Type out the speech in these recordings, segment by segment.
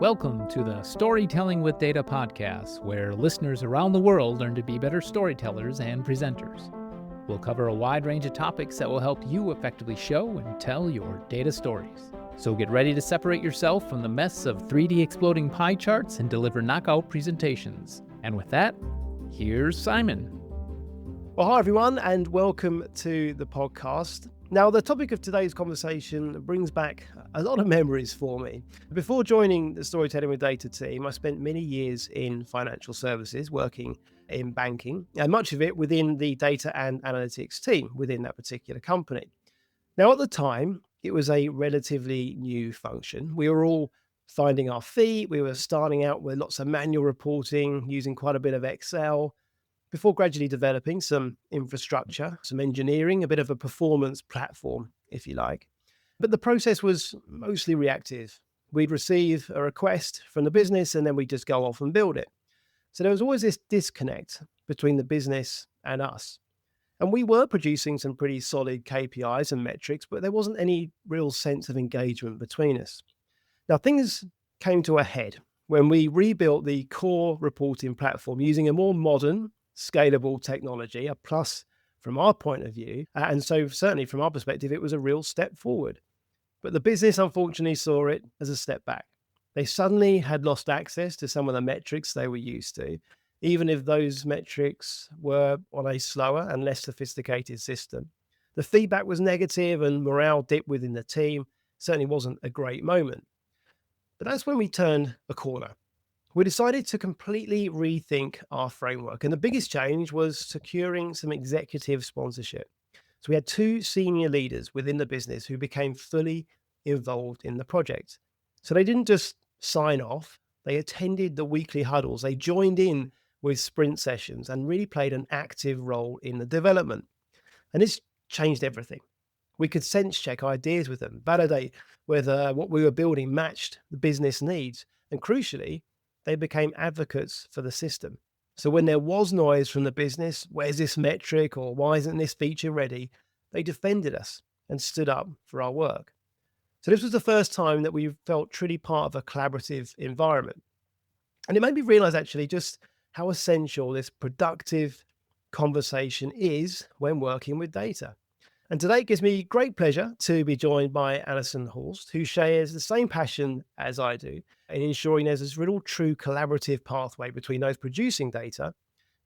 Welcome to the Storytelling with Data podcast, where listeners around the world learn to be better storytellers and presenters. We'll cover a wide range of topics that will help you effectively show and tell your data stories. So get ready to separate yourself from the mess of 3D exploding pie charts and deliver knockout presentations. And with that, here's Simon. Well, hi everyone, and welcome to the podcast. Now, the topic of today's conversation brings back a lot of memories for me. Before joining the Storytelling with Data team, I spent many years in financial services, working in banking, and much of it within the data and analytics team within that particular company. Now, at the time, it was a relatively new function. We were all finding our feet. We were starting out with lots of manual reporting, using quite a bit of Excel, before gradually developing some infrastructure, some engineering, a bit of a performance platform, if you like. But the process was mostly reactive. We'd receive a request from the business and then we'd just go off and build it. So there was always this disconnect between the business and us. And we were producing some pretty solid KPIs and metrics, but there wasn't any real sense of engagement between us. Now, things came to a head when we rebuilt the core reporting platform using a more modern, scalable technology, a plus from our point of view. And so certainly from our perspective, it was a real step forward. But the business unfortunately saw it as a step back. They suddenly had lost access to some of the metrics they were used to, even if those metrics were on a slower and less sophisticated system. The feedback was negative and morale dipped within the team. Certainly wasn't a great moment. But that's when we turned a corner. We decided to completely rethink our framework. And the biggest change was securing some executive sponsorship. So we had two senior leaders within the business who became fully involved in the project. So they didn't just sign off, they attended the weekly huddles, they joined in with sprint sessions and really played an active role in the development. And this changed everything. We could sense check ideas with them, validate whether what we were building matched the business needs, and crucially, they became advocates for the system. So when there was noise from the business, where's this metric or why isn't this feature ready? They defended us and stood up for our work. So this was the first time that we felt truly part of a collaborative environment. And it made me realize actually just how essential this productive conversation is when working with data. And today it gives me great pleasure to be joined by Allison Horst, who shares the same passion as I do in ensuring there's this real true collaborative pathway between those producing data,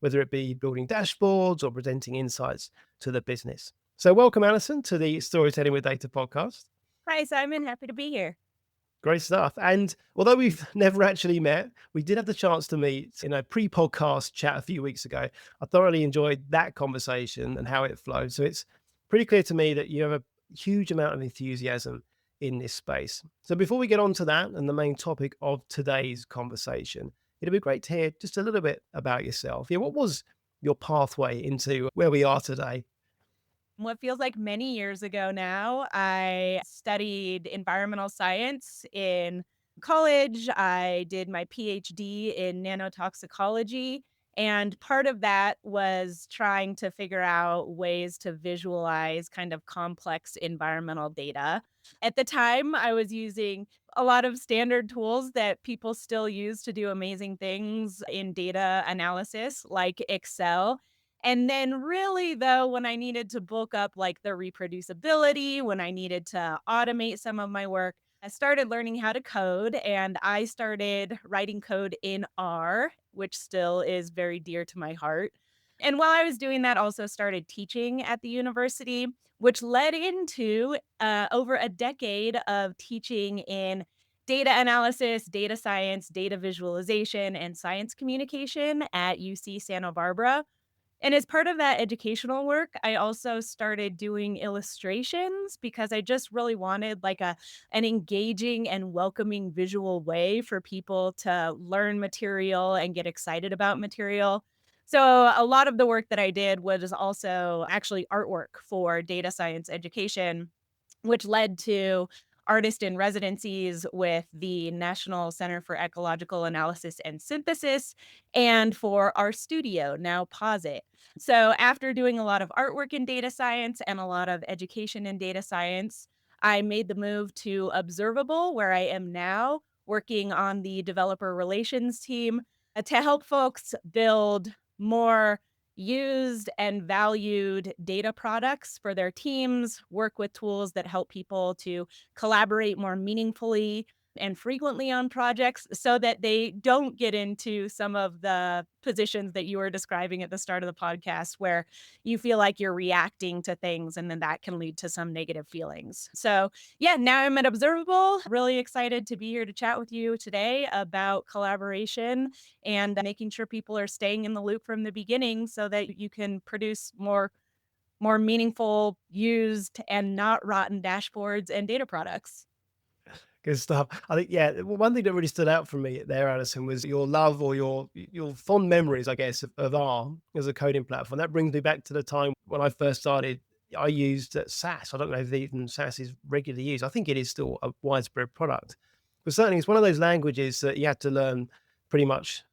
whether it be building dashboards or presenting insights to the business. So welcome, Allison, to the Storytelling with Data podcast. Hi, Simon. Happy to be here. Great stuff. And although we've never actually met, we did have the chance to meet in a pre-podcast chat a few weeks ago. I thoroughly enjoyed that conversation and how it flowed. So it's pretty clear to me that you have a huge amount of enthusiasm in this space. So before we get on to that and the main topic of today's conversation, it'd be great to hear just a little bit about yourself. Yeah, what was your pathway into where we are today? What feels like many years ago now, I studied environmental science in college. I did my PhD in nanotoxicology. And part of that was trying to figure out ways to visualize kind of complex environmental data. At the time, I was using a lot of standard tools that people still use to do amazing things in data analysis, like Excel. And then really though, when I needed to bulk up like the reproducibility, when I needed to automate some of my work, I started learning how to code and I started writing code in R, which still is very dear to my heart. And while I was doing that, also started teaching at the university, which led into over a decade of teaching in data analysis, data science, data visualization, and science communication at UC Santa Barbara. And as part of that educational work, I also started doing illustrations because I just really wanted like an engaging and welcoming visual way for people to learn material and get excited about material. So a lot of the work that I did was also actually artwork for data science education, which led to artist in residencies with the National Center for Ecological Analysis and Synthesis and for our studio, now Posit. So after doing a lot of artwork in data science and a lot of education in data science, I made the move to Observable, where I am now, working on the developer relations team to help folks build more used and valued data products for their teams, work with tools that help people to collaborate more meaningfully and frequently on projects so that they don't get into some of the positions that you were describing at the start of the podcast where you feel like you're reacting to things and then that can lead to some negative feelings. So, yeah, now I'm at Observable. Really excited to be here to chat with you today about collaboration and making sure people are staying in the loop from the beginning so that you can produce more meaningful, used and not rotten dashboards and data products. Good stuff. I think, yeah, one thing that really stood out for me there, Alison, was your love or your fond memories, I guess, of R as a coding platform. That brings me back to the time when I first started. I used SAS. I don't know if even SAS is regularly used. I think it is still a widespread product, but certainly it's one of those languages that you had to learn pretty much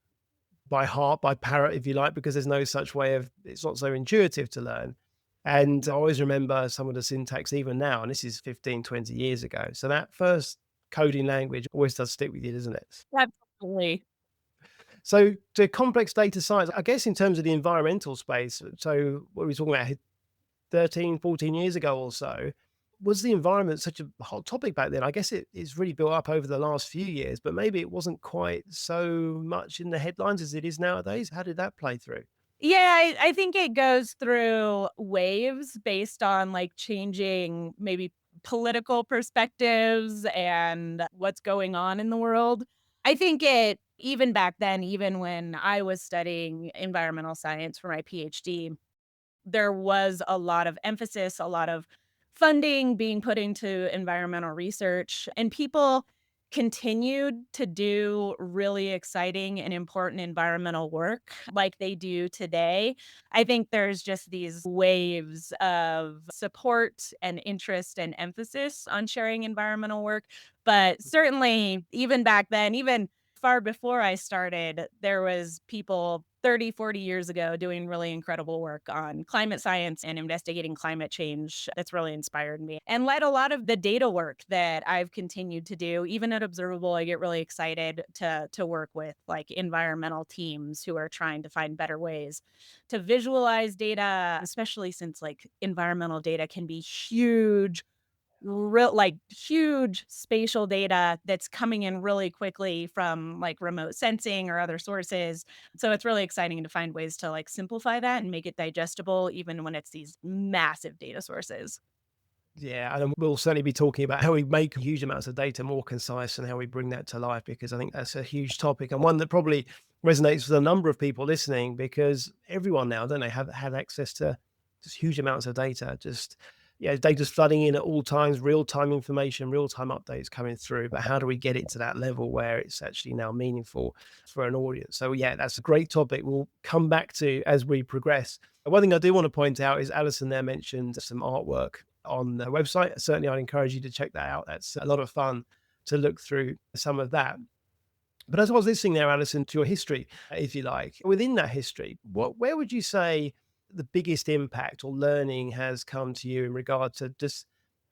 by heart, by parrot, if you like, because there's no such way of, it's not so intuitive to learn. And I always remember some of the syntax even now, and this is 15, 20 years ago. So that first coding language always does stick with you, doesn't it? Absolutely. So to complex data science, I guess in terms of the environmental space, so what were we talking about 13, 14 years ago or so, was the environment such a hot topic back then? I guess it's really built up over the last few years, but maybe it wasn't quite so much in the headlines as it is nowadays. How did that play through? Yeah, I think it goes through waves based on like changing maybe political perspectives and what's going on in the world. I think it, even back then, even when I was studying environmental science for my PhD, there was a lot of emphasis, a lot of funding being put into environmental research, and people continued to do really exciting and important environmental work like they do today. I think there's just these waves of support and interest and emphasis on sharing environmental work. But certainly, even back then, even far before I started, there was people 30, 40 years ago doing really incredible work on climate science and investigating climate change. That's really inspired me and led a lot of the data work that I've continued to do. Even at Observable, I get really excited to work with like environmental teams who are trying to find better ways to visualize data, especially since like environmental data can be huge, real like huge spatial data that's coming in really quickly from like remote sensing or other sources. So it's really exciting to find ways to like simplify that and make it digestible even when it's these massive data sources. Yeah, and we'll certainly be talking about how we make huge amounts of data more concise and how we bring that to life, because I think that's a huge topic and one that probably resonates with a number of people listening, because everyone now, don't they, have access to just huge amounts of data. Just, yeah, data's flooding in at all times, real-time information, real-time updates coming through. But how do we get it to that level where it's actually now meaningful for an audience? So yeah, that's a great topic we'll come back to as we progress. One thing I do want to point out is Alison there mentioned some artwork on the website. Certainly, I'd encourage you to check that out. That's a lot of fun to look through some of that. But as I was listening there, Alison, to your history, if you like, within that history, where would you say the biggest impact or learning has come to you in regard to just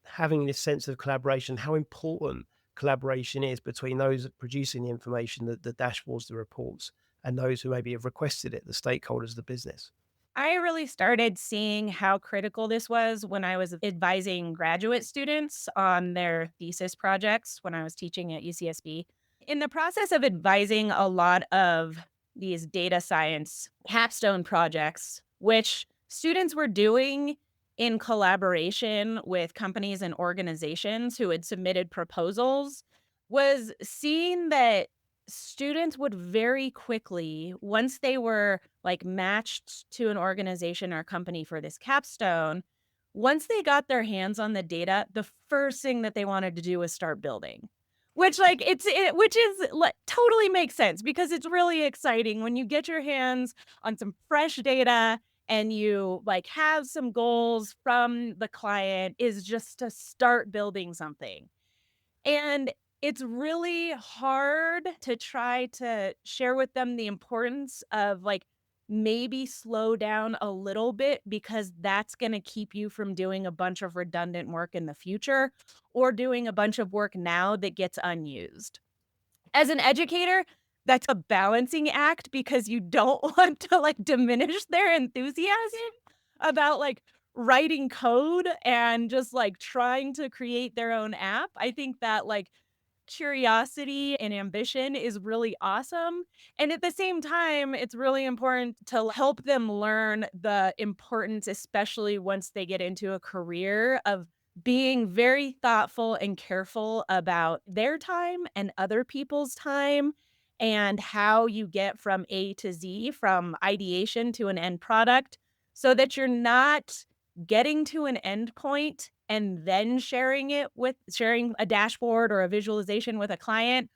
having this sense of collaboration, how important collaboration is between those producing the information, the dashboards, the reports, and those who maybe have requested it, the stakeholders of the business? I really started seeing how critical this was when I was advising graduate students on their thesis projects when I was teaching at UCSB. In the process of advising a lot of these data science capstone projects, which students were doing in collaboration with companies and organizations who had submitted proposals, was seeing that students would very quickly, once they were like matched to an organization or company for this capstone, once they got their hands on the data, the first thing that they wanted to do was start building. Which like which is like totally makes sense because it's really exciting when you get your hands on some fresh data and you like have some goals from the client is just to start building something. And it's really hard to try to share with them the importance of like maybe slow down a little bit because that's going to keep you from doing a bunch of redundant work in the future or doing a bunch of work now that gets unused. As an educator, that's a balancing act because you don't want to, like, diminish their enthusiasm about, like, writing code and just, like, trying to create their own app. I think that, like, curiosity and ambition is really awesome. And at the same time, it's really important to help them learn the importance, especially once they get into a career, of being very thoughtful and careful about their time and other people's time and how you get from A to Z, from ideation to an end product, so that you're not getting to an end point and then sharing a dashboard or a visualization with a client,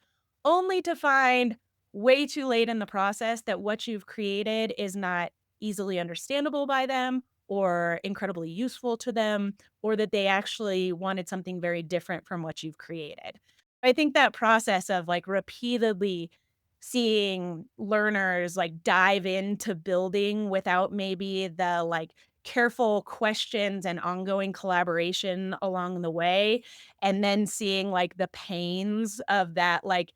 only to find way too late in the process that what you've created is not easily understandable by them or incredibly useful to them, or that they actually wanted something very different from what you've created. I think that process of, like, repeatedly seeing learners, like, dive into building without maybe the, like, careful questions and ongoing collaboration along the way, and then seeing, like, the pains of that, like,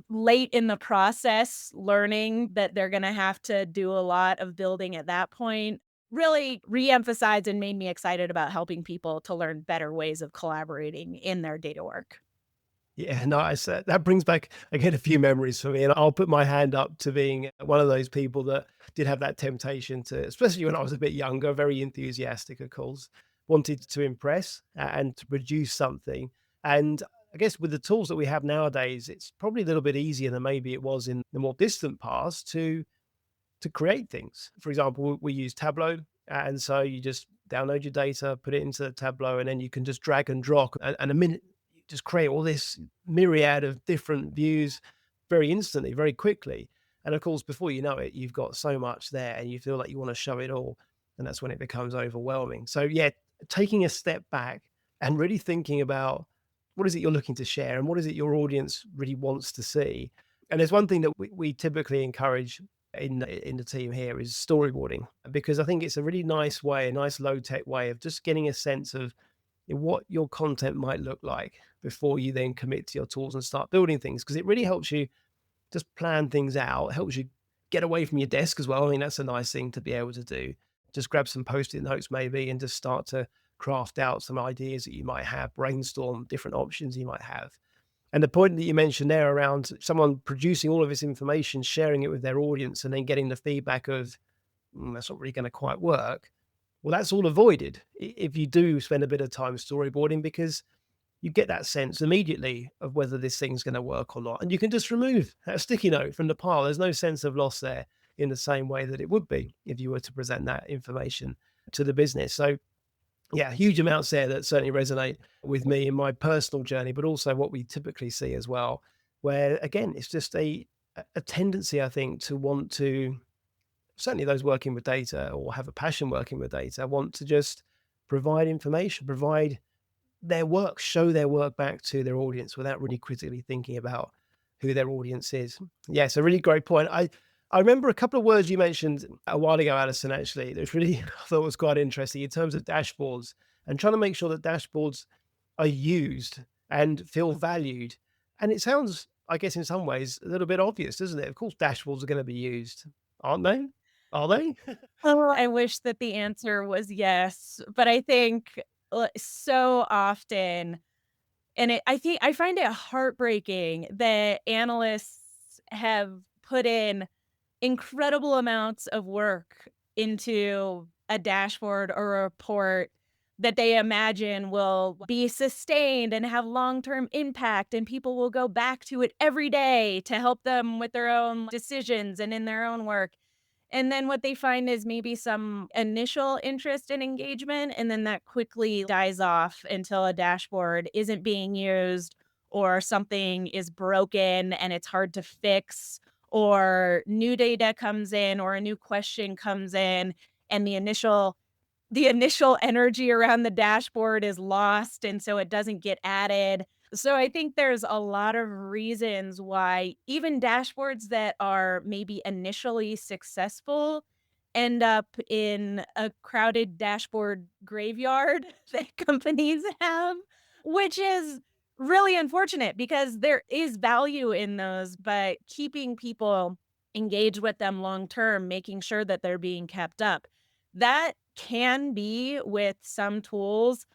late in the process, learning that they're gonna have to do a lot of building at that point, really reemphasized and made me excited about helping people to learn better ways of collaborating in their data work. Yeah, nice. That brings back again a few memories for me, and I'll put my hand up to being one of those people that did have that temptation to, especially when I was a bit younger, very enthusiastic, of course, wanted to impress and to produce something. And I guess with the tools that we have nowadays, it's probably a little bit easier than maybe it was in the more distant past to create things. For example, we use Tableau, and so you just download your data, put it into Tableau, and then you can just drag and drop, and a minute, you just create all this myriad of different views very instantly, very quickly. And of course, before you know it, you've got so much there, and you feel like you want to show it all, and that's when it becomes overwhelming. So yeah, taking a step back and really thinking about what is it you're looking to share, and what is it your audience really wants to see. And there's one thing that we typically encourage in the team here is storyboarding, because I think it's a really nice way, a nice low tech way of just getting a sense of what your content might look like before you then commit to your tools and start building things. Because it really helps you just plan things out, helps you get away from your desk as well. I mean, that's a nice thing to be able to do. Just grab some post-it notes maybe and just start to craft out some ideas that you might have, brainstorm different options you might have. And the point that you mentioned there around someone producing all of this information, sharing it with their audience, and then getting the feedback of, that's not really going to quite work. Well, that's all avoided if you do spend a bit of time storyboarding, because you get that sense immediately of whether this thing's going to work or not. And you can just remove that sticky note from the pile. There's no sense of loss there in the same way that it would be if you were to present that information to the business. So yeah, huge amounts there that certainly resonate with me in my personal journey, but also what we typically see as well, where again, it's just a tendency, I think, to want to, certainly those working with data or have a passion working with data, want to just provide information, provide their work, show their work back to their audience without really critically thinking about who their audience is. Yes, a really great point. I remember a couple of words you mentioned a while ago, Alison, actually, that really I thought was quite interesting in terms of dashboards and trying to make sure that dashboards are used and feel valued. And it sounds, I guess, in some ways, a little bit obvious, doesn't it? Of course, dashboards are going to be used, aren't they? Are they? Oh, I wish that the answer was yes, but I think, so often, and I find it heartbreaking that analysts have put in incredible amounts of work into a dashboard or a report that they imagine will be sustained and have long-term impact, and people will go back to it every day to help them with their own decisions and in their own work. And then what they find is maybe some initial interest and engagement, and then that quickly dies off until a dashboard isn't being used, or something is broken and it's hard to fix, or new data comes in, or a new question comes in, and the initial energy around the dashboard is lost, and so it doesn't get added. So I think there's a lot of reasons why even dashboards that are maybe initially successful end up in a crowded dashboard graveyard that companies have, which is really unfortunate because there is value in those, but keeping people engaged with them long term, making sure that they're being kept up, that can be with some tools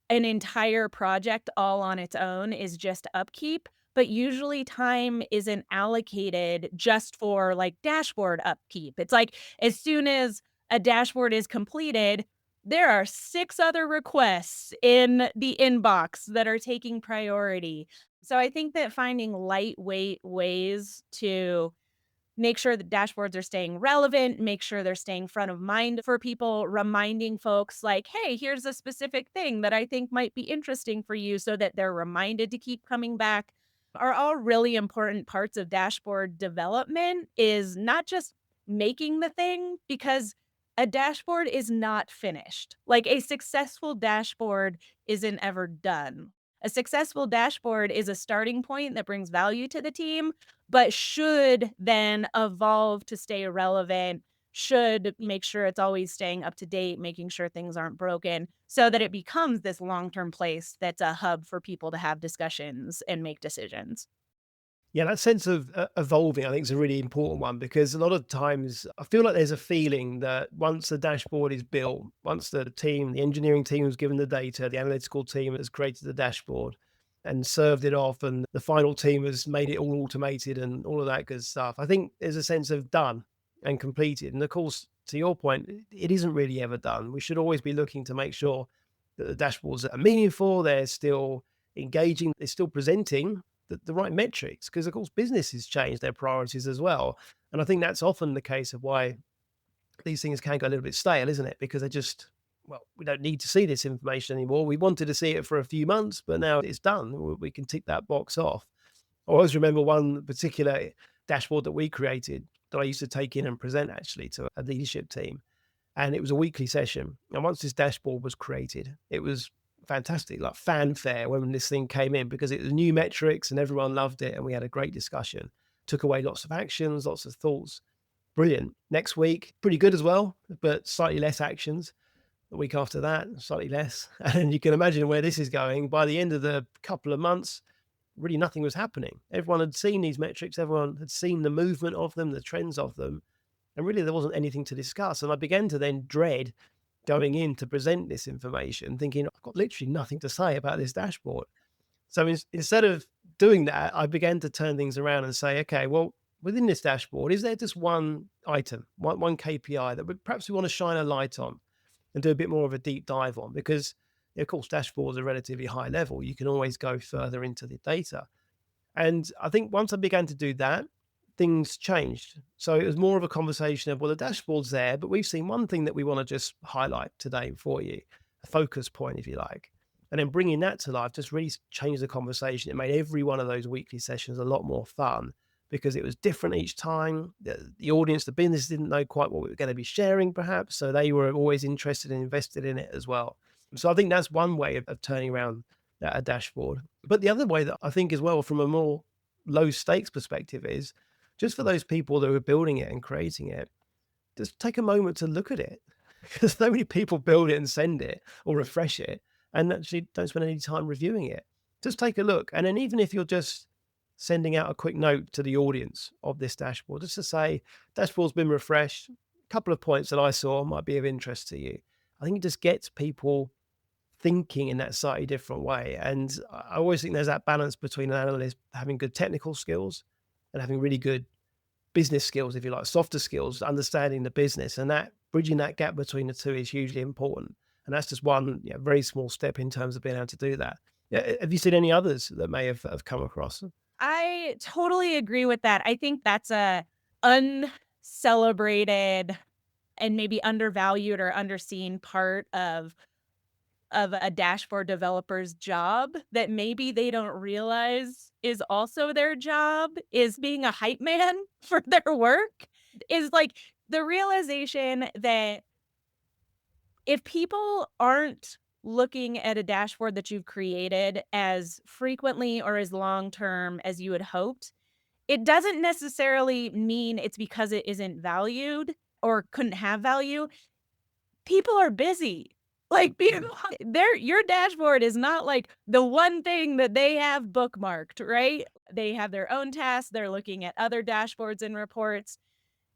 an entire project all on its own is just upkeep, but usually time isn't allocated just for like dashboard upkeep. It's like as soon as a dashboard is completed, there are 6 other requests in the inbox that are taking priority. So I think that finding lightweight ways to make sure the dashboards are staying relevant, make sure they're staying front of mind for people, reminding folks like, hey, here's a specific thing that I think might be interesting for you so that they're reminded to keep coming back are all really important parts of dashboard development is not just making the thing because a dashboard is not finished. Like a successful dashboard isn't ever done. A successful dashboard is a starting point that brings value to the team, but should then evolve to stay relevant, should make sure it's always staying up to date, making sure things aren't broken so that it becomes this long-term place that's a hub for people to have discussions and make decisions. Yeah, that sense of evolving, I think, is a really important one because a lot of times I feel like there's a feeling that once the dashboard is built, once the engineering team has given the data, the analytical team has created the dashboard and served it off, and the final team has made it all automated and all of that good stuff. I think there's a sense of done and completed. And of course, to your point, it isn't really ever done. We should always be looking to make sure that the dashboards are meaningful, they're still engaging, they're still presenting the right metrics because of course businesses change their priorities as well, and I think that's often the case of why these things can go a little bit stale, isn't it? Because they just, well, we don't need to see this information anymore. We wanted to see it for a few months, but now it's done. We can tick that box off. I always remember one particular dashboard that we created that I used to take in and present actually to a leadership team, and it was a weekly session. And once this dashboard was created, it was fantastic, like fanfare when this thing came in because it was new metrics and everyone loved it. And we had a great discussion, took away lots of actions, lots of thoughts. Brilliant. Next week, pretty good as well, but slightly less actions. The week after that, slightly less. And you can imagine where this is going. By the end of the couple of months, really nothing was happening. Everyone had seen these metrics, everyone had seen the movement of them, the trends of them, and really there wasn't anything to discuss. And I began to then dread going in to present this information, thinking, I've got literally nothing to say about this dashboard. So instead of doing that, I began to turn things around and say, okay, well, within this dashboard, is there just one item, one KPI that perhaps we want to shine a light on and do a bit more of a deep dive on? Because, of course, dashboards are relatively high level. You can always go further into the data. And I think once I began to do that, things changed. So it was more of a conversation of, well, the dashboard's there, but we've seen one thing that we want to just highlight today for you, a focus point, if you like. And then bringing that to life just really changed the conversation. It made every one of those weekly sessions a lot more fun because it was different each time. The audience, the business didn't know quite what we were going to be sharing, perhaps. So they were always interested and invested in it as well. So I think that's one way of turning around a dashboard. But the other way that I think as well, from a more low stakes perspective, is just for those people that are building it and creating it, just take a moment to look at it because so many people build it and send it or refresh it and actually don't spend any time reviewing it. Just take a look. And then even if you're just sending out a quick note to the audience of this dashboard, just to say, dashboard's been refreshed, a couple of points that I saw might be of interest to you. I think it just gets people thinking in that slightly different way. And I always think there's that balance between an analyst having good technical skills and having really good business skills, if you like, softer skills, understanding the business, and that bridging that gap between the two is hugely important. And that's just one very small step in terms of being able to do that. Yeah, have you seen any others that may have come across? I totally agree with that. I think that's a uncelebrated and maybe undervalued or underseen part of a dashboard developer's job that maybe they don't realize is also their job is being a hype man for their work is like the realization that if people aren't looking at a dashboard that you've created as frequently or as long term as you had hoped, it doesn't necessarily mean it's because it isn't valued or couldn't have value. People are busy. Like your dashboard is not like the one thing that they have bookmarked, right? They have their own tasks. They're looking at other dashboards and reports.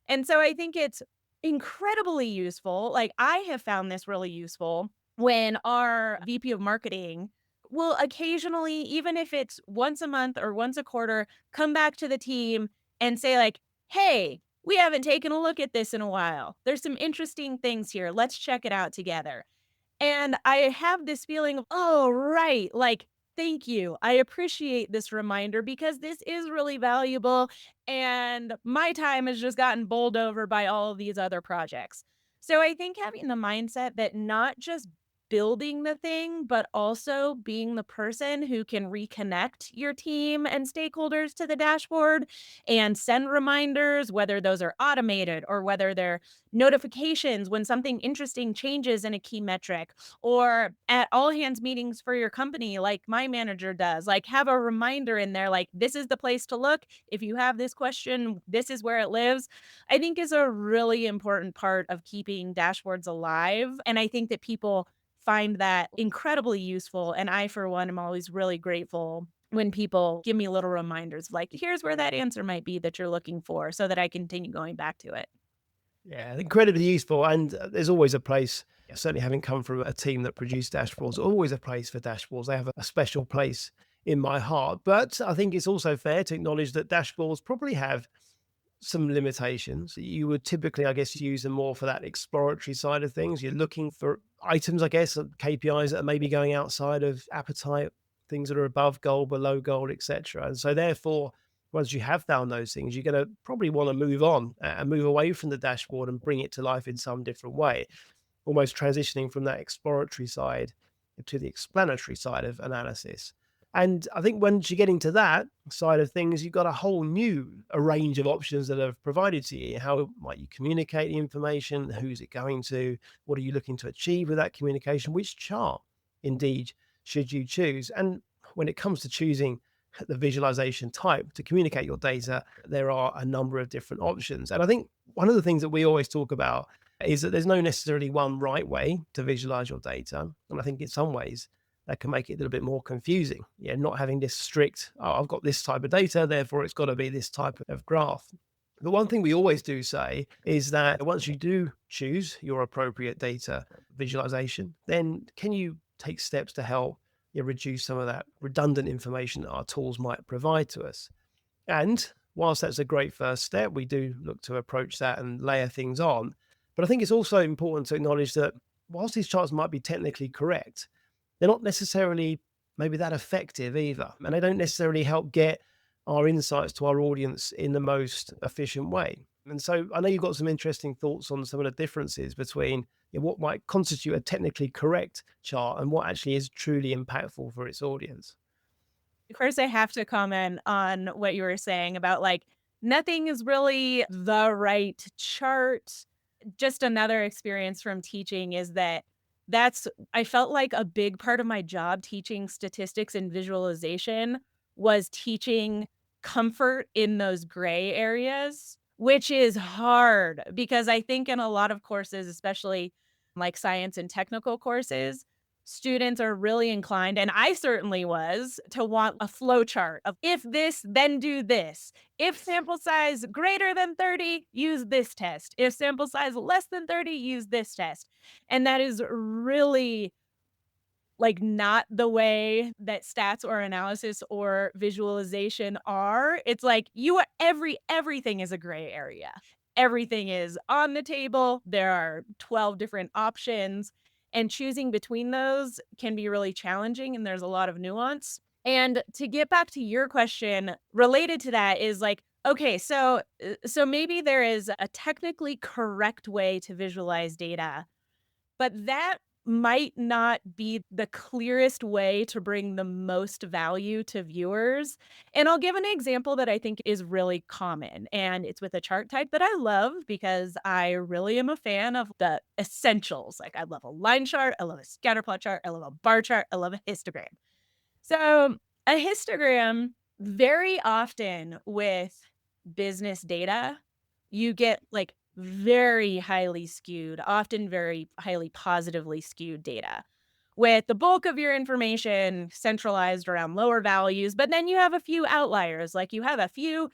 And so I think it's incredibly useful. Like I have found this really useful when our VP of marketing will occasionally, even if it's once a month or once a quarter, come back to the team and say like, "Hey, we haven't taken a look at this in a while. There's some interesting things here. Let's check it out together." And I have this feeling of, "Oh, right, like, thank you. I appreciate this reminder because this is really valuable, and my time has just gotten bowled over by all of these other projects." So I think having the mindset that not just building the thing, but also being the person who can reconnect your team and stakeholders to the dashboard and send reminders, whether those are automated or whether they're notifications when something interesting changes in a key metric, or at all hands meetings for your company, like my manager does, like have a reminder in there, like this is the place to look. If you have this question, this is where it lives. I think is a really important part of keeping dashboards alive. And I think that people find that incredibly useful. And I, for one, am always really grateful when people give me little reminders like, here's where that answer might be that you're looking for so that I continue going back to it. Yeah, incredibly useful. And there's always a place, certainly having come from a team that produce dashboards, always a place for dashboards. They have a special place in my heart. But I think it's also fair to acknowledge that dashboards probably have some limitations. You would typically, I guess, use them more for that exploratory side of things. You're looking for items, I guess, KPIs that are maybe going outside of appetite, things that are above goal, below goal, etc. And so therefore, once you have found those things, you're going to probably want to move on and move away from the dashboard and bring it to life in some different way, almost transitioning from that exploratory side to the explanatory side of analysis. And I think once you get into that side of things, you've got a whole new a range of options that are provided to you. How might you communicate the information? Who's it going to? What are you looking to achieve with that communication? Which chart, indeed, should you choose? And when it comes to choosing the visualization type to communicate your data, there are a number of different options. And I think one of the things that we always talk about is that there's no necessarily one right way to visualize your data. And I think in some ways that can make it a little bit more confusing. Yeah, not having this strict, oh, I've got this type of data, therefore it's got to be this type of graph. The one thing we always do say is that once you do choose your appropriate data visualization, then can you take steps to help reduce some of that redundant information that our tools might provide to us? And whilst that's a great first step, we do look to approach that and layer things on. But I think it's also important to acknowledge that whilst these charts might be technically correct, they're not necessarily maybe that effective either. And they don't necessarily help get our insights to our audience in the most efficient way. And so I know you've got some interesting thoughts on some of the differences between what might constitute a technically correct chart and what actually is truly impactful for its audience. First, I have to comment on what you were saying about like nothing is really the right chart. Just another experience from teaching is I felt like a big part of my job teaching statistics and visualization was teaching comfort in those gray areas, which is hard because I think in a lot of courses, especially like science and technical courses, students are really inclined, and I certainly was, to want a flow chart of if this, then do this. If sample size greater than 30, use this test. If sample size less than 30, use this test. And that is really like not the way that stats or analysis or visualization are. It's like everything is a gray area. Everything is on the table. There are 12 different options, and choosing between those can be really challenging, and there's a lot of nuance. And to get back to your question related to that is like, okay, so maybe there is a technically correct way to visualize data, but that might not be the clearest way to bring the most value to viewers. And I'll give an example that I think is really common. And it's with a chart type that I love because I really am a fan of the essentials. Like I love a line chart, I love a scatter plot chart, I love a bar chart, I love a histogram. So a histogram, very often with business data, you get like very highly skewed, often very highly positively skewed data, with the bulk of your information centralized around lower values. But then you have a few outliers, like you have a few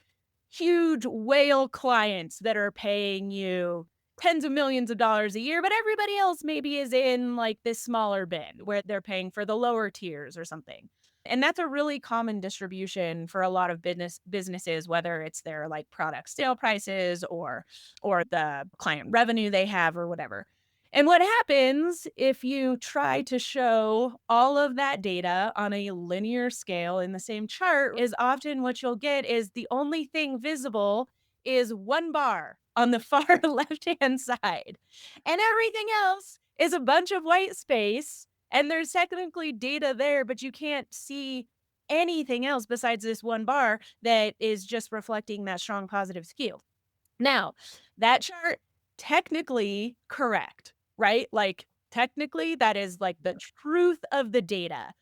huge whale clients that are paying you tens of millions of dollars a year, but everybody else maybe is in like this smaller bin where they're paying for the lower tiers or something. And that's a really common distribution for a lot of businesses, whether it's their like product sale prices or the client revenue they have or whatever. And what happens if you try to show all of that data on a linear scale in the same chart is often what you'll get is the only thing visible is one bar on the far left-hand side. And everything else is a bunch of white space. And there's technically data there, but you can't see anything else besides this one bar that is just reflecting that strong positive skew. Now, that chart technically correct, right? Like technically that is like the truth of the data.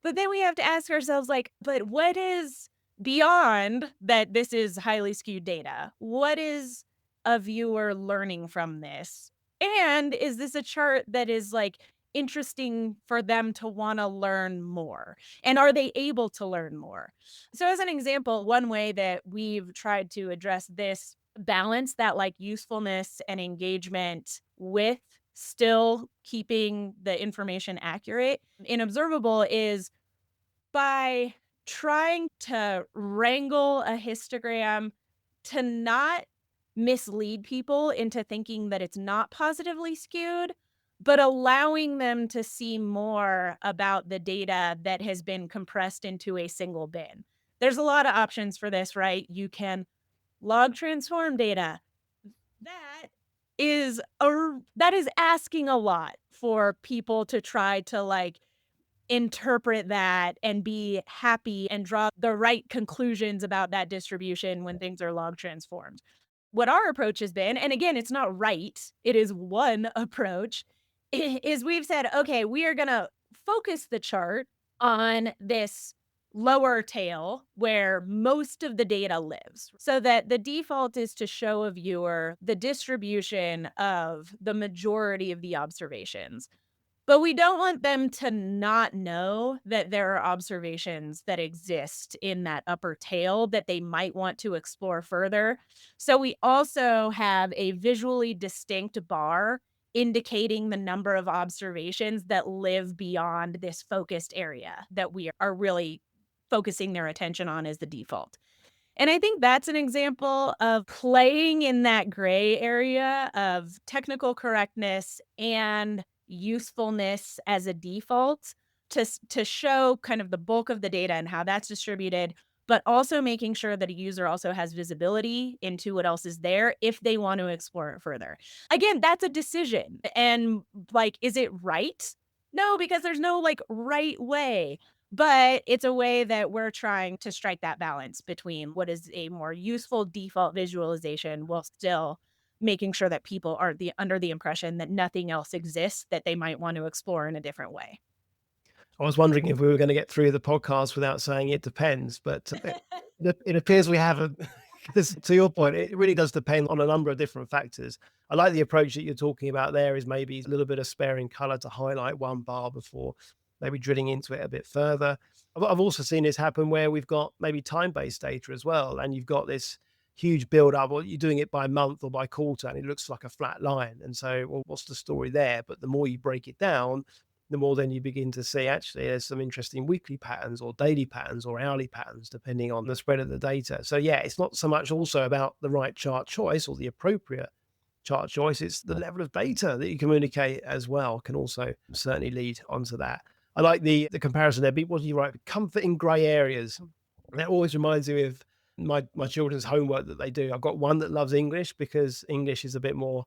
But then we have to ask ourselves like, but what is beyond that this is highly skewed data? What is a viewer learning from this? And is this a chart that is like interesting for them to want to learn more? And are they able to learn more? So as an example, one way that we've tried to address this balance, that like usefulness and engagement with still keeping the information accurate in Observable is by trying to wrangle a histogram to not mislead people into thinking that it's not positively skewed, but allowing them to see more about the data that has been compressed into a single bin. There's a lot of options for this, right? You can log transform data. That that is asking a lot for people to try to like interpret that and be happy and draw the right conclusions about that distribution when things are log transformed. What our approach has been, and again, it's not right, it is one approach, is we've said, okay, we are going to focus the chart on this lower tail where most of the data lives so that the default is to show a viewer the distribution of the majority of the observations. But we don't want them to not know that there are observations that exist in that upper tail that they might want to explore further. So we also have a visually distinct bar indicating the number of observations that live beyond this focused area that we are really focusing their attention on as the default. And I think that's an example of playing in that gray area of technical correctness and usefulness as a default to show kind of the bulk of the data and how that's distributed, but also making sure that a user also has visibility into what else is there if they want to explore it further. Again, that's a decision. And like, is it right? No, because there's no like right way. But it's a way that we're trying to strike that balance between what is a more useful default visualization while still making sure that people aren't under the impression that nothing else exists that they might want to explore in a different way. I was wondering if we were going to get through the podcast without saying it depends, but it appears we haven't. 'Cause to your point, it really does depend on a number of different factors. I like the approach that you're talking about there is maybe a little bit of sparing color to highlight one bar before maybe drilling into it a bit further. I've also seen this happen where we've got maybe time-based data as well, and you've got this huge build up, or you're doing it by month or by quarter, and it looks like a flat line. And so, well, what's the story there? But the more you break it down, the more then you begin to see actually there's some interesting weekly patterns or daily patterns or hourly patterns, depending on the spread of the data. So yeah, it's not so much also about the right chart choice or the appropriate chart choice. It's the level of data that you communicate as well can also certainly lead onto that. I like the comparison there. What do you write? Comfort in grey areas. That always reminds me of my children's homework that they do. I've got one that loves English because English is a bit more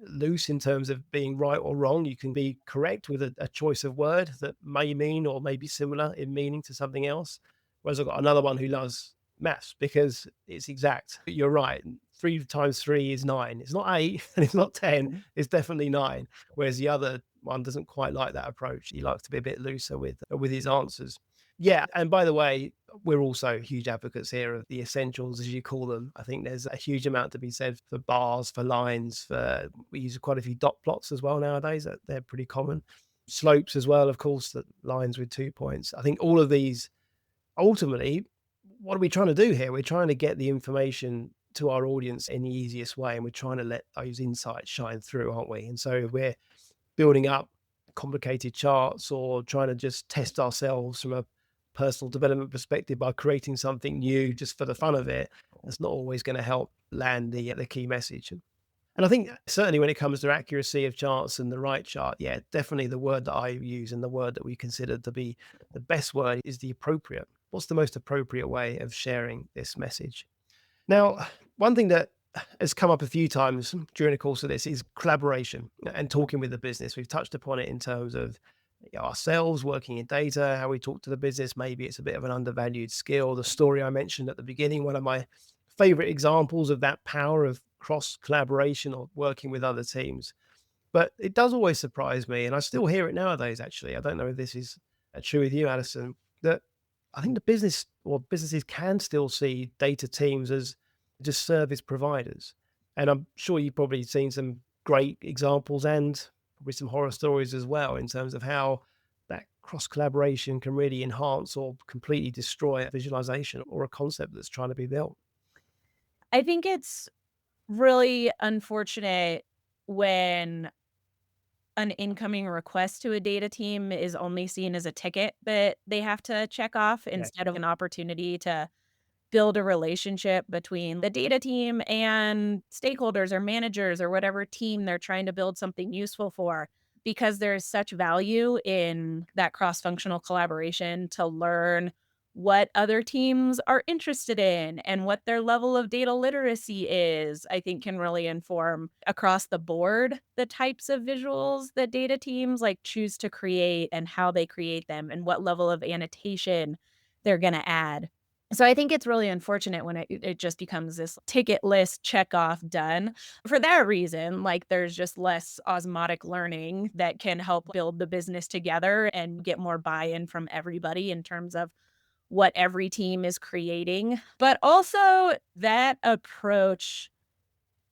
loose in terms of being right or wrong. You can be correct with a choice of word that may mean or may be similar in meaning to something else. Whereas I've got another one who loves maths because it's exact. You're right. 3 times 3 is 9. It's not 8 and it's not 10. It's definitely 9. Whereas the other one doesn't quite like that approach. He likes to be a bit looser with his answers. Yeah, and by the way, we're also huge advocates here of the essentials, as you call them. I think there's a huge amount to be said for bars, for lines, for we use quite a few dot plots as well nowadays. They're pretty common. Slopes as well, of course, that lines with 2 points. I think all of these ultimately, what are we trying to do here? We're trying to get the information to our audience in the easiest way, and we're trying to let those insights shine through, aren't we? And so if we're building up complicated charts or trying to just test ourselves from a personal development perspective by creating something new just for the fun of it, that's not always going to help land the key message. And I think certainly when it comes to accuracy of charts and the right chart, yeah, definitely the word that I use and the word that we consider to be the best word is the appropriate. What's the most appropriate way of sharing this message? Now, one thing that has come up a few times during the course of this is collaboration and talking with the business. We've touched upon it in terms of ourselves working in data, how we talk to the business. Maybe it's a bit of an undervalued skill. The story I mentioned at the beginning, one of my favorite examples of that power of cross collaboration or working with other teams. But it does always surprise me, and I still hear it nowadays, actually. I don't know if this is true with you, Alison, that I think the business or businesses can still see data teams as just service providers. And I'm sure you've probably seen some great examples and probably some horror stories as well in terms of how that cross collaboration can really enhance or completely destroy a visualization or a concept that's trying to be built. I think it's really unfortunate when an incoming request to a data team is only seen as a ticket that they have to check off Yeah. instead of an opportunity to build a relationship between the data team and stakeholders or managers or whatever team they're trying to build something useful for, because there's such value in that cross-functional collaboration to learn what other teams are interested in and what their level of data literacy is. I think can really inform across the board the types of visuals that data teams like choose to create and how they create them and what level of annotation they're going to add. So I think it's really unfortunate when it just becomes this ticket list check off done. For that reason, like there's just less osmotic learning that can help build the business together and get more buy-in from everybody in terms of what every team is creating. But also that approach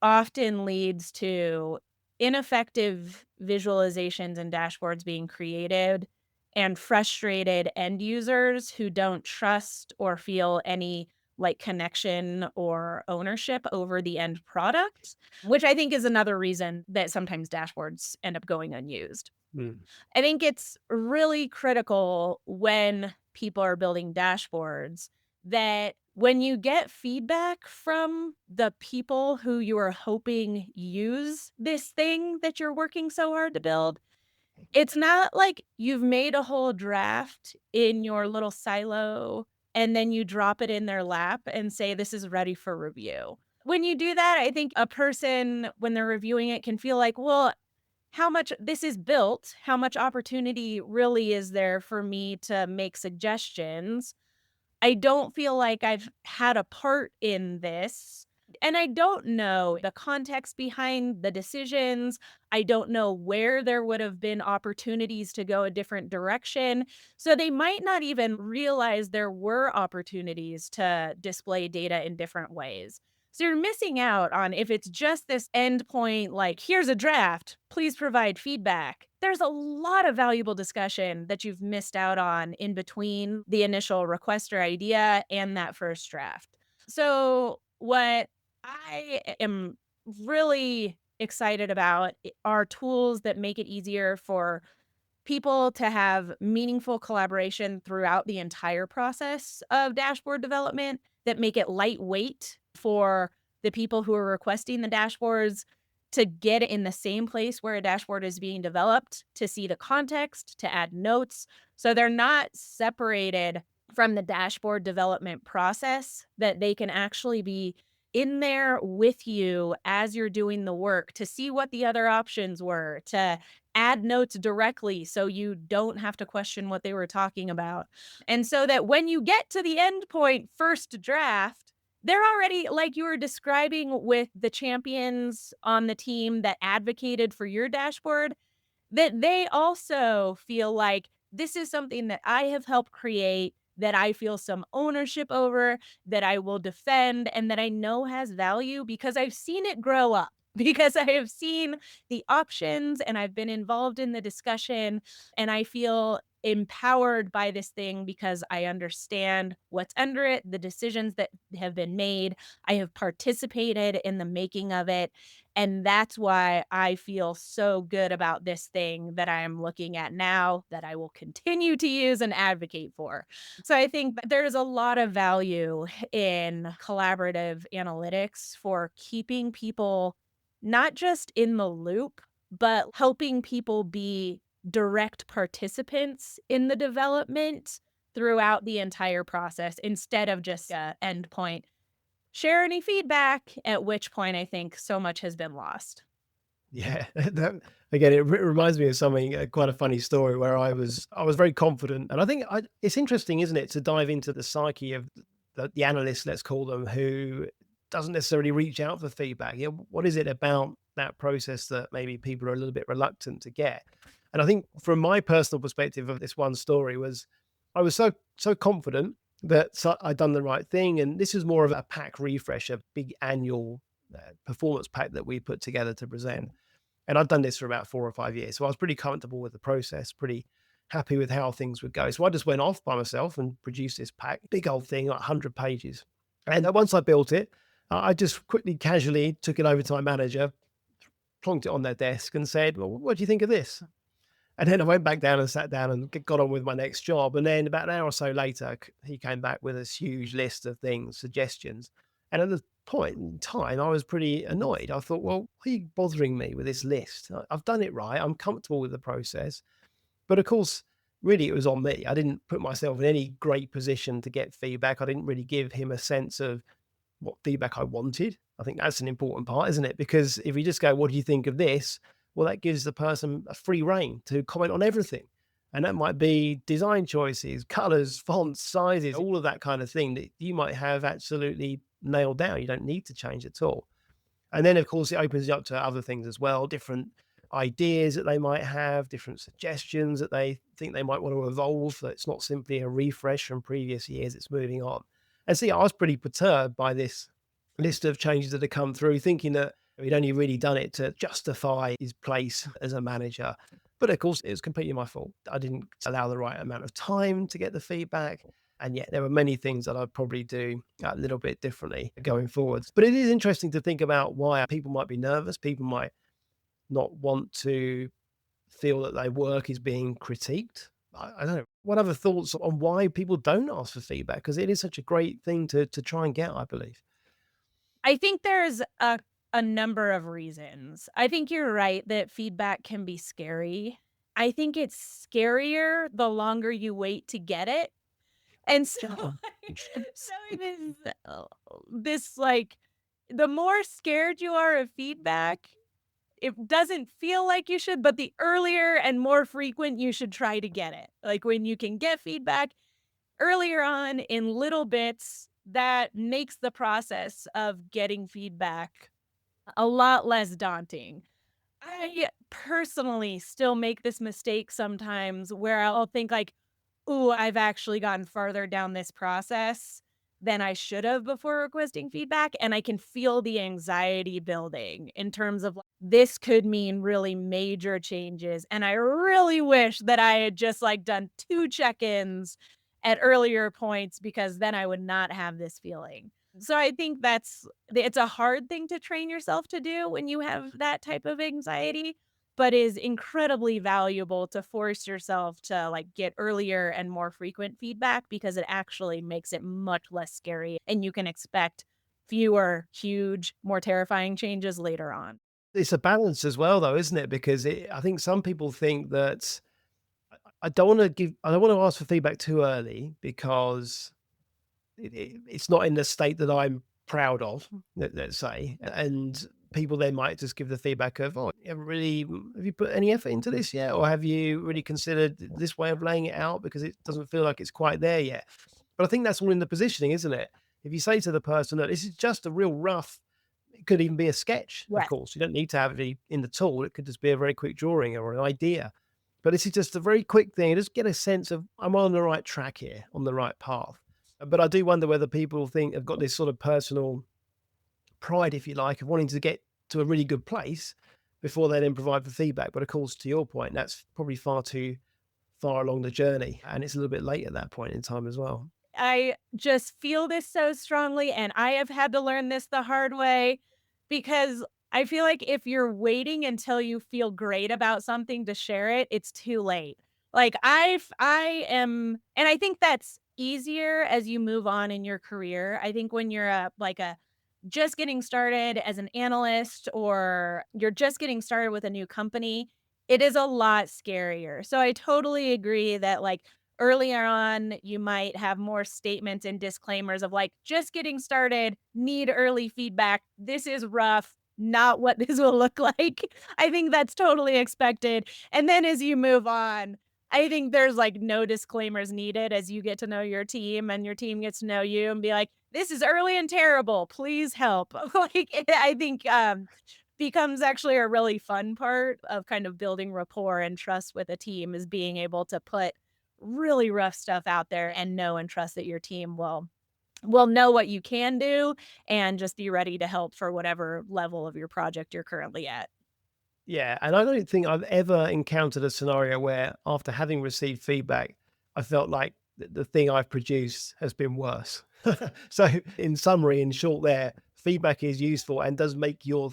often leads to ineffective visualizations and dashboards being created and frustrated end users who don't trust or feel any like connection or ownership over the end product, which I think is another reason that sometimes dashboards end up going unused. Mm. I think it's really critical when people are building dashboards that when you get feedback from the people who you are hoping use this thing that you're working so hard to build, it's not like you've made a whole draft in your little silo and then you drop it in their lap and say, this is ready for review. When you do that, I think a person, when they're reviewing it, can feel like, well, how much this is built, how much opportunity really is there for me to make suggestions? I don't feel like I've had a part in this. And I don't know the context behind the decisions. I don't know where there would have been opportunities to go a different direction. So they might not even realize there were opportunities to display data in different ways. So you're missing out on if it's just this endpoint, like, here's a draft, please provide feedback. There's a lot of valuable discussion that you've missed out on in between the initial request or idea and that first draft. So, what I am really excited about are tools that make it easier for people to have meaningful collaboration throughout the entire process of dashboard development, that make it lightweight for the people who are requesting the dashboards to get in the same place where a dashboard is being developed, to see the context, to add notes. So they're not separated from the dashboard development process, that they can actually be in there with you as you're doing the work to see what the other options were, to add notes directly so you don't have to question what they were talking about. And so that when you get to the end point, first draft, they're already, like you were describing with the champions on the team that advocated for your dashboard, that they also feel like this is something that I have helped create, that I feel some ownership over, that I will defend, and that I know has value because I've seen it grow up, because I have seen the options and I've been involved in the discussion, and I feel empowered by this thing because I understand what's under it, the decisions that have been made. I have participated in the making of it. And that's why I feel so good about this thing that I am looking at now, that I will continue to use and advocate for. So I think that there's a lot of value in collaborative analytics for keeping people not just in the loop, but helping people be direct participants in the development throughout the entire process instead of just a endpoint. Share any feedback, at which point I think so much has been lost. Yeah, that again, it reminds me of something, quite a funny story where I was very confident, and I think it's interesting, isn't it, to dive into the psyche of the analysts, let's call them, who doesn't necessarily reach out for feedback. You know, what is it about that process that maybe people are a little bit reluctant to get? And I think from my personal perspective of this one story was, I was so confident that I'd done the right thing, and this is more of a pack refresh, a big annual performance pack that we put together to present. And I've done this for about 4 or 5 years. So I was pretty comfortable with the process, pretty happy with how things would go. So I just went off by myself and produced this pack, big old thing, like 100 pages. And once I built it, I just quickly, casually took it over to my manager, plonked it on their desk and said, well, what do you think of this? And then I went back down and sat down and got on with my next job. And then about an hour or so later, he came back with this huge list of things, suggestions. And at the point in time, I was pretty annoyed. I thought, well, why are you bothering me with this list? I've done it right. I'm comfortable with the process. But of course, really, it was on me. I didn't put myself in any great position to get feedback. I didn't really give him a sense of what feedback I wanted. I think that's an important part, isn't it? Because if you just go, what do you think of this? Well, that gives the person a free rein to comment on everything. And that might be design choices, colors, fonts, sizes, all of that kind of thing that you might have absolutely nailed down. You don't need to change at all. And then, of course, it opens you up to other things as well, different ideas that they might have, different suggestions that they think they might want to evolve. That it's not simply a refresh from previous years, it's moving on. And see, I was pretty perturbed by this list of changes that had come through, thinking that he'd only really done it to justify his place as a manager. But of course, it was completely my fault. I didn't allow the right amount of time to get the feedback. And yet there were many things that I'd probably do a little bit differently going forwards. But it is interesting to think about why people might be nervous. People might not want to feel that their work is being critiqued. I don't know. What other thoughts on why people don't ask for feedback? Because it is such a great thing to try and get, I believe. I think there's a number of reasons. I think you're right that feedback can be scary. I think it's scarier the longer you wait to get it. And so, Yeah. so this like, the more scared you are of feedback, it doesn't feel like you should, but the earlier and more frequent you should try to get it. Like when you can get feedback earlier on in little bits, that makes the process of getting feedback a lot less daunting. I personally still make this mistake sometimes where I'll think like, "Ooh, I've actually gotten farther down this process than I should have before requesting feedback," and I can feel the anxiety building in terms of, like, this could mean really major changes, and I really wish that I had just, like, done 2 check-ins at earlier points because then I would not have this feeling. So I think it's a hard thing to train yourself to do when you have that type of anxiety, but is incredibly valuable to force yourself to, like, get earlier and more frequent feedback because it actually makes it much less scary, and you can expect fewer, huge, more terrifying changes later on. It's a balance as well, though, isn't it? Because I think some people think that I don't want to ask for feedback too early because it's not in the state that I'm proud of, let's say. And people then might just give the feedback of, oh, have you put any effort into this yet? Or have you really considered this way of laying it out because it doesn't feel like it's quite there yet? But I think that's all in the positioning, isn't it? If you say to the person that this is just a real rough, it could even be a sketch, of Right. course. You don't need to have it in the tool. It could just be a very quick drawing or an idea. But this is just a very quick thing. Just get a sense of I'm on the right track here, on the right path. But I do wonder whether people think have got this sort of personal pride, if you like, of wanting to get to a really good place before they then provide the feedback. But of course, to your point, that's probably far too far along the journey, and it's a little bit late at that point in time as well. I just feel this so strongly, and I have had to learn this the hard way because I feel like if you're waiting until you feel great about something to share it, it's too late. Like I am, and I think that's easier as you move on in your career. I think when you're a just getting started as an analyst or you're just getting started with a new company, it is a lot scarier. So I totally agree that like earlier on, you might have more statements and disclaimers of like, just getting started, need early feedback. This is rough, not what this will look like. I think that's totally expected. And then as you move on, I think there's like no disclaimers needed as you get to know your team and your team gets to know you and be like, this is early and terrible. Please help. I think becomes actually a really fun part of kind of building rapport and trust with a team is being able to put really rough stuff out there and know and trust that your team will know what you can do and just be ready to help for whatever level of your project you're currently at. Yeah, and I don't think I've ever encountered a scenario where after having received feedback, I felt like the thing I've produced has been worse. So in summary, in short there, feedback is useful and does make your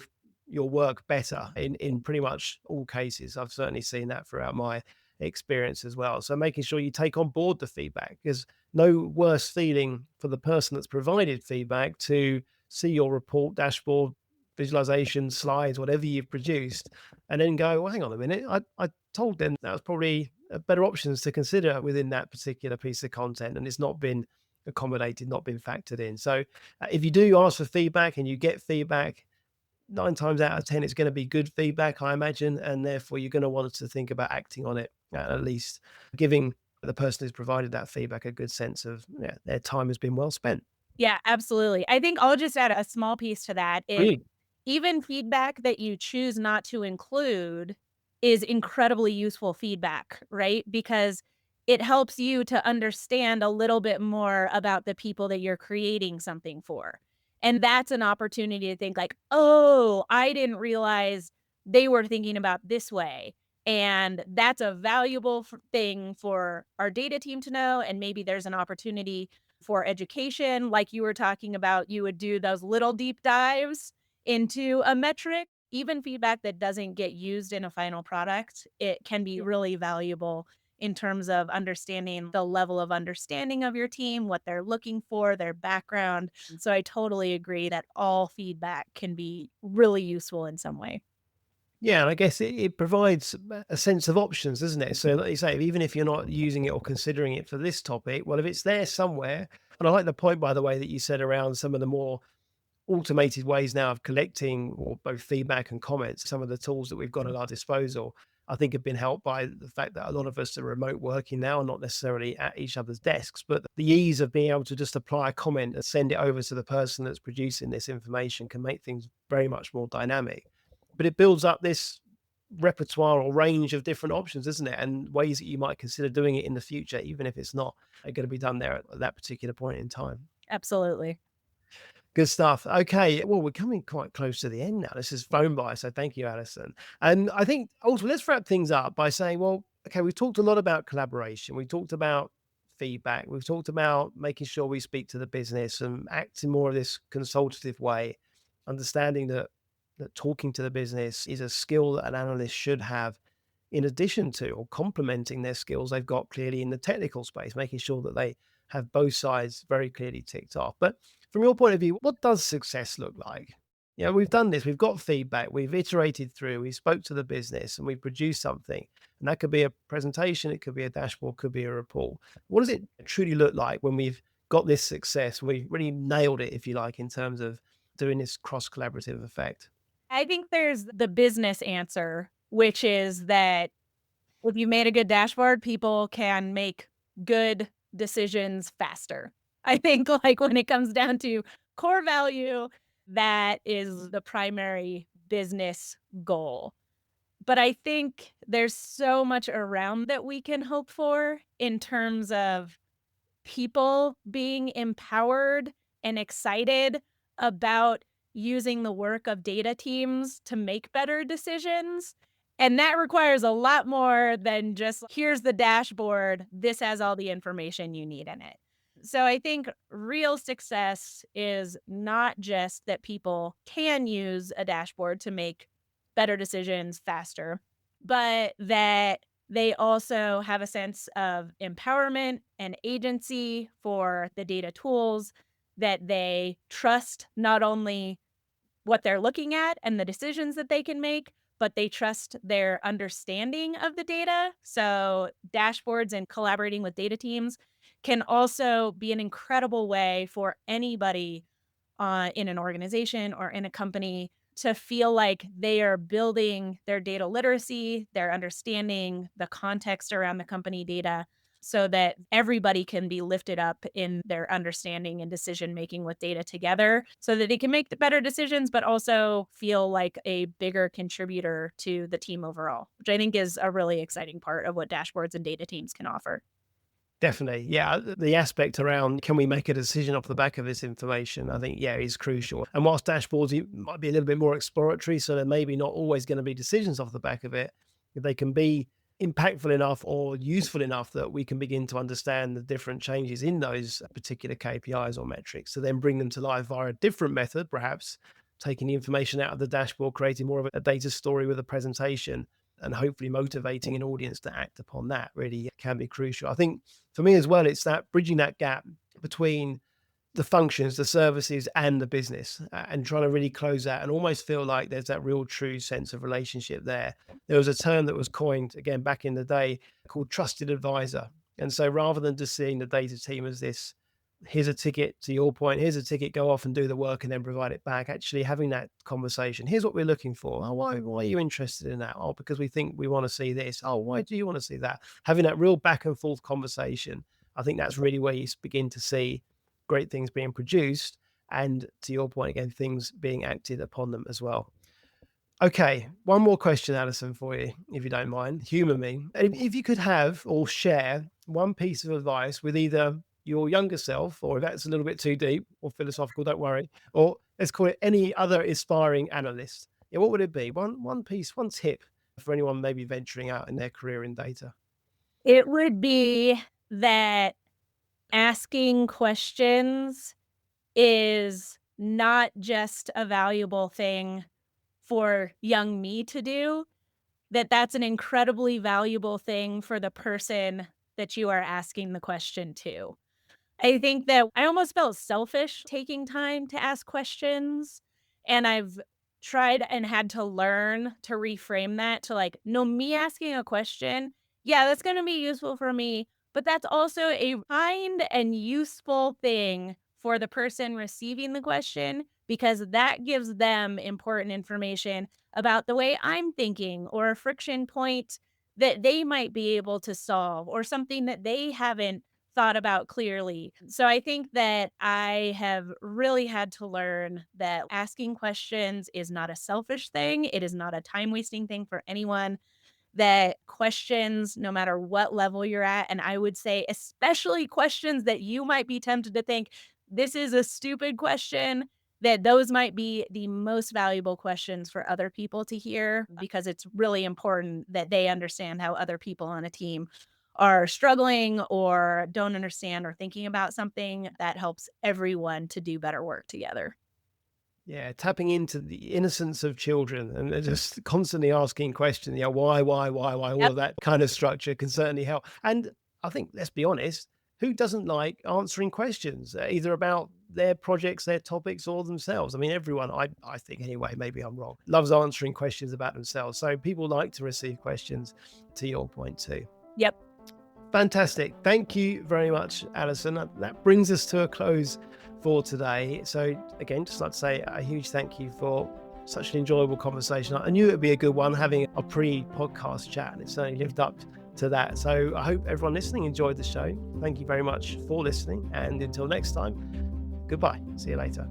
work better in pretty much all cases. I've certainly seen that throughout my experience as well. So making sure you take on board the feedback, because no worse feeling for the person that's provided feedback to see your report, dashboard, visualization, slides, whatever you've produced, and then go, well, hang on a minute. I told them that was probably better options to consider within that particular piece of content, and it's not been accommodated, not been factored in. So if you do ask for feedback and you get feedback, 9 times out of 10, it's going to be good feedback, I imagine, and therefore you're going to want to think about acting on it, at least giving the person who's provided that feedback a good sense of, yeah, their time has been well spent. Yeah, absolutely. I think I'll just add a small piece to that is Really? even feedback that you choose not to include is incredibly useful feedback, right? Because it helps you to understand a little bit more about the people that you're creating something for. And that's an opportunity to think like, "Oh, I didn't realize they were thinking about this way." And that's a valuable thing for our data team to know, and maybe there's an opportunity for education, like you were talking about, you would do those little deep dives into a metric, even feedback that doesn't get used in a final product, it can be really valuable in terms of understanding the level of understanding of your team, what they're looking for, their background. So I totally agree that all feedback can be really useful in some way. Yeah, and I guess it provides a sense of options, doesn't it? So, like you say, even if you're not using it or considering it for this topic, well, if it's there somewhere, and I like the point, by the way, that you said around some of the more automated ways now of collecting or both feedback and comments, some of the tools that we've got at our disposal, I think have been helped by the fact that a lot of us are remote working now and not necessarily at each other's desks, but the ease of being able to just apply a comment and send it over to the person that's producing this information can make things very much more dynamic. But it builds up this repertoire or range of different options, isn't it? And ways that you might consider doing it in the future, even if it's not going to be done there at that particular point in time. Absolutely. Good stuff. Okay. Well, we're coming quite close to the end now. This has flown by. So thank you, Alison. And I think also let's wrap things up by saying, well, okay, we've talked a lot about collaboration. We've talked about feedback. We've talked about making sure we speak to the business and act in more of this consultative way, understanding that talking to the business is a skill that an analyst should have in addition to or complementing their skills they've got clearly in the technical space, making sure that they have both sides very clearly ticked off. But from your point of view, what does success look like? Yeah, we've done this, we've got feedback, we've iterated through, we spoke to the business and we produced something. And that could be a presentation, it could be a dashboard, could be a report. What does it truly look like when we've got this success? We really nailed it, if you like, in terms of doing this cross collaborative effect. I think there's the business answer, which is that if you made a good dashboard, people can make good decisions faster. I think like when it comes down to core value, that is the primary business goal. But I think there's so much around that we can hope for in terms of people being empowered and excited about using the work of data teams to make better decisions. And that requires a lot more than just here's the dashboard, this has all the information you need in it. So I think real success is not just that people can use a dashboard to make better decisions faster, but that they also have a sense of empowerment and agency for the data tools, that they trust not only what they're looking at and the decisions that they can make, but they trust their understanding of the data. So dashboards and collaborating with data teams can also be an incredible way for anybody in an organization or in a company to feel like they are building their data literacy, their understanding, the context around the company data, so that everybody can be lifted up in their understanding and decision making with data together so that they can make the better decisions, but also feel like a bigger contributor to the team overall, which I think is a really exciting part of what dashboards and data teams can offer. Definitely. Yeah. The aspect around can we make a decision off the back of this information, I think, yeah, is crucial. And whilst dashboards might be a little bit more exploratory, so they're maybe not always going to be decisions off the back of it, if they can be impactful enough or useful enough that we can begin to understand the different changes in those particular KPIs or metrics, to then bring them to life via a different method, perhaps taking the information out of the dashboard, creating more of a data story with a presentation, and hopefully motivating an audience to act upon that really can be crucial. I think for me as well, it's that bridging that gap between the functions, the services, and the business, and trying to really close that and almost feel like there's that real true sense of relationship there. There was a term that was coined again back in the day called trusted advisor. And so rather than just seeing the data team as this, here's a ticket, to your point, here's a ticket, go off and do the work and then provide it back, actually having that conversation. Here's what we're looking for. Oh, why are you interested in that? Oh, because we think we want to see this. Oh, why do you want to see that? Having that real back and forth conversation, I think that's really where you begin to see great things being produced, and to your point again, things being acted upon them as well. Okay, one more question, Allison, for you, if you don't mind. Humor me. If you could have or share one piece of advice with either your younger self, or if that's a little bit too deep or philosophical, don't worry, or let's call it any other aspiring analyst, yeah, what would it be? One piece, one tip for anyone maybe venturing out in their career in data. It would be that asking questions is not just a valuable thing for young me to do, that's an incredibly valuable thing for the person that you are asking the question to. I think that I almost felt selfish taking time to ask questions, and I've tried and had to learn to reframe that to like, no, me asking a question, yeah, that's going to be useful for me, but that's also a kind and useful thing for the person receiving the question, because that gives them important information about the way I'm thinking, or a friction point that they might be able to solve, or something that they haven't thought about clearly. So I think that I have really had to learn that asking questions is not a selfish thing. It is not a time wasting thing for anyone. That questions, no matter what level you're at, and I would say especially questions that you might be tempted to think this is a stupid question, that those might be the most valuable questions for other people to hear, because it's really important that they understand how other people on a team are struggling or don't understand or thinking about something. That helps everyone to do better work together. Yeah, tapping into the innocence of children and they're just constantly asking questions, why, all Yep. of that kind of structure can certainly help. And I think, let's be honest, who doesn't like answering questions, either about their projects, their topics, or themselves? I mean, everyone, I think anyway, maybe I'm wrong, loves answering questions about themselves. So people like to receive questions, to your point too. Yep. Fantastic. Thank you very much, Allison. That brings us to a close for today. So again, just like to say a huge thank you for such an enjoyable conversation. I knew it would be a good one having a pre-podcast chat, and it certainly lived up to that. So I hope everyone listening enjoyed the show. Thank you very much for listening, and until next time, goodbye. See you later.